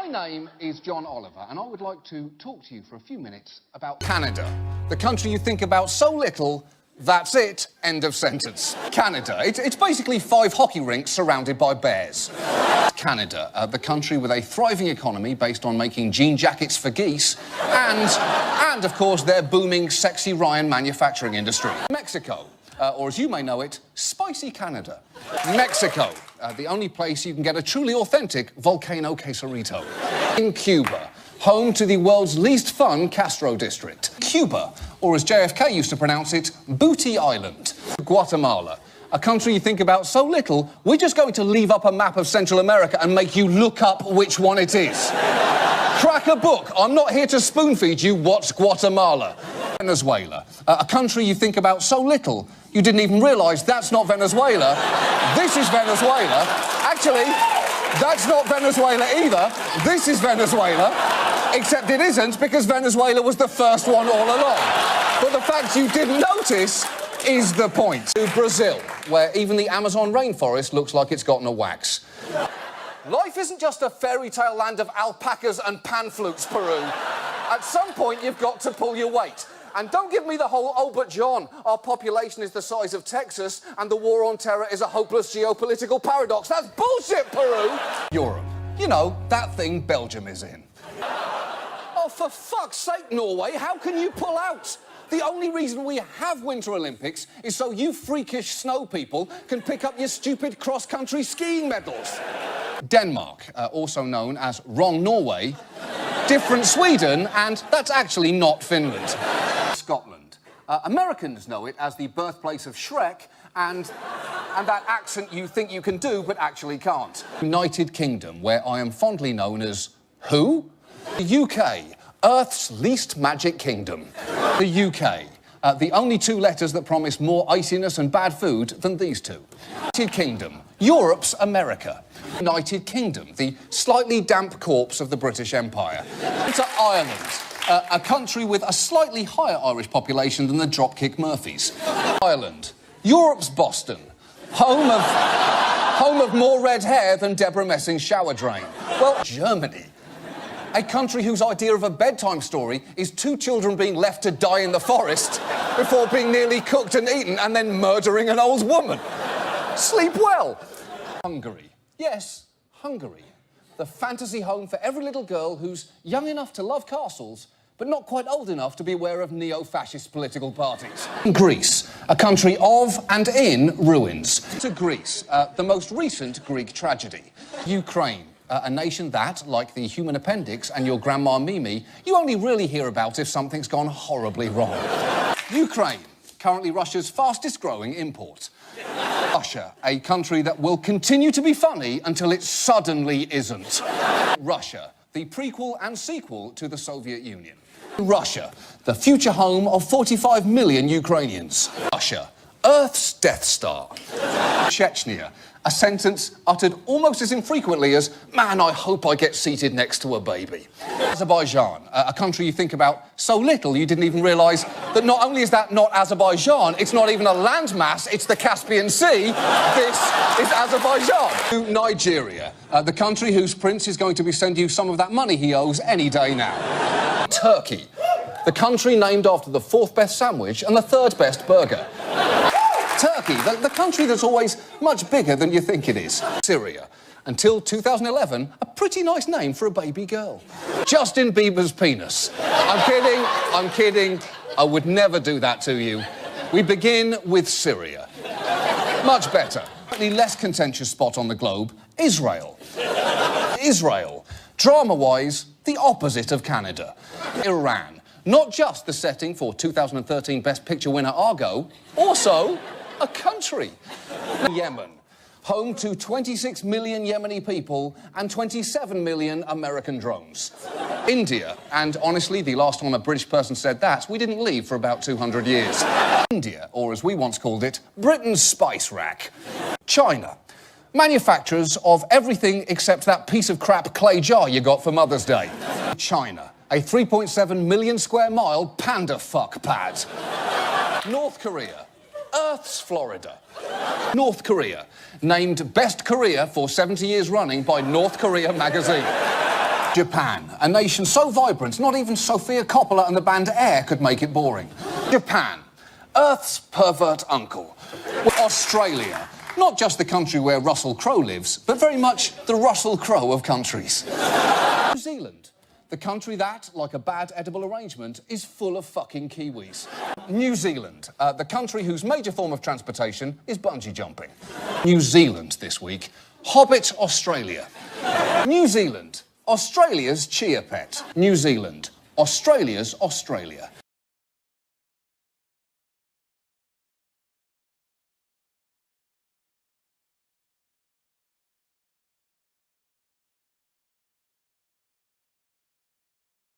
name is John Oliver, and I would like to talk to you for a few minutes about Canada, the country you think about so little, that's it, end of sentence. Canada, it's basically 5 hockey rinks surrounded by bears. Canada, the country with a thriving economy based on making jean jackets for geese, and of course, their booming Sexy Ryan manufacturing industry. Mexico, or as you may know it, Spicy Canada. Mexico, the only place you can get a truly authentic volcano quesarito. In Cuba, home to the world's least fun Castro district. Cuba, or as JFK used to pronounce it, Booty Island. Guatemala, a country you think about so little, we're just going to leave up a map of Central America and make you look up which one it is. Crack a book. I'm not here to spoon-feed you what's Guatemala. Venezuela, a country you think about so little, you didn't even realise that's not Venezuela. This is Venezuela. Actually, that's not Venezuela either. This is Venezuela. Except it isn't, because Venezuela was the first one all along. But the fact you didn't notice is the point. To Brazil, where even the Amazon rainforest looks like it's gotten a wax. Life isn't just a fairy tale land of alpacas and pan flutes, Peru. At some point, you've got to pull your weight. And don't give me the whole, oh, but John, our population is the size of Texas and the war on terror is a hopeless geopolitical paradox. That's bullshit, Peru! Europe. You know, that thing Belgium is in. Oh, for fuck's sake, Norway, how can you pull out? The only reason we have Winter Olympics is so you freakish snow people can pick up your stupid cross-country skiing medals. Denmark, also known as Wrong Norway, different Sweden, and that's actually not Finland. Scotland. Americans know it as the birthplace of Shrek and that accent you think you can do but actually can't. United Kingdom, where I am fondly known as who? The UK, Earth's least magic kingdom. The UK, the only 2 letters that promise more iciness and bad food than these 2. United Kingdom, Europe's America. United Kingdom, the slightly damp corpse of the British Empire. To Ireland, a country with a slightly higher Irish population than the Dropkick Murphys. Ireland, Europe's Boston, home of more red hair than Deborah Messing's shower drain. Well, Germany, a country whose idea of a bedtime story is 2 children being left to die in the forest before being nearly cooked and eaten and then murdering an old woman. Sleep well. Hungary. Yes, Hungary. The fantasy home for every little girl who's young enough to love castles, but not quite old enough to be aware of neo-fascist political parties. Greece, a country of and in ruins. To Greece, the most recent Greek tragedy. Ukraine, a nation that, like the human appendix and your grandma Mimi, you only really hear about if something's gone horribly wrong. Ukraine, currently Russia's fastest growing import. Russia, a country that will continue to be funny until it suddenly isn't. Russia, the prequel and sequel to the Soviet Union. Russia, the future home of 45 million Ukrainians. Russia, Earth's Death Star. Chechnya, a sentence uttered almost as infrequently as, man, I hope I get seated next to a baby. Azerbaijan, a country you think about so little you didn't even realise that not only is that not Azerbaijan, it's not even a landmass, it's the Caspian Sea. This is Azerbaijan. To Nigeria, the country whose prince is going to be sending you some of that money he owes any day now. Turkey, the country named after the 4th best sandwich and the 3rd best burger. Turkey, the country that's always much bigger than you think it is. Syria, until 2011, a pretty nice name for a baby girl. Justin Bieber's penis. I'm kidding. I would never do that to you. We begin with Syria. Much better. Slightly less contentious spot on the globe, Israel. Israel, drama-wise, the opposite of Canada. Iran, not just the setting for 2013 Best Picture winner Argo, also a country. Yemen, home to 26 million Yemeni people and 27 million American drones. India, and honestly, the last time a British person said that, we didn't leave for about 200 years. India, or as we once called it, Britain's spice rack. China, manufacturers of everything except that piece of crap clay jar you got for Mother's Day. China, a 3.7 million square mile panda fuck pad. North Korea, Earth's Florida. North Korea, named Best Korea for 70 years running by North Korea magazine. Japan, a nation so vibrant, not even Sofia Coppola and the band Air could make it boring. Japan, Earth's pervert uncle. Australia, not just the country where Russell Crowe lives, but very much the Russell Crowe of countries. New Zealand, the country that, like a bad edible arrangement, is full of fucking Kiwis. New Zealand, the country whose major form of transportation is bungee jumping. New Zealand this week, Hobbit Australia. New Zealand, Australia's chia pet. New Zealand, Australia's Australia.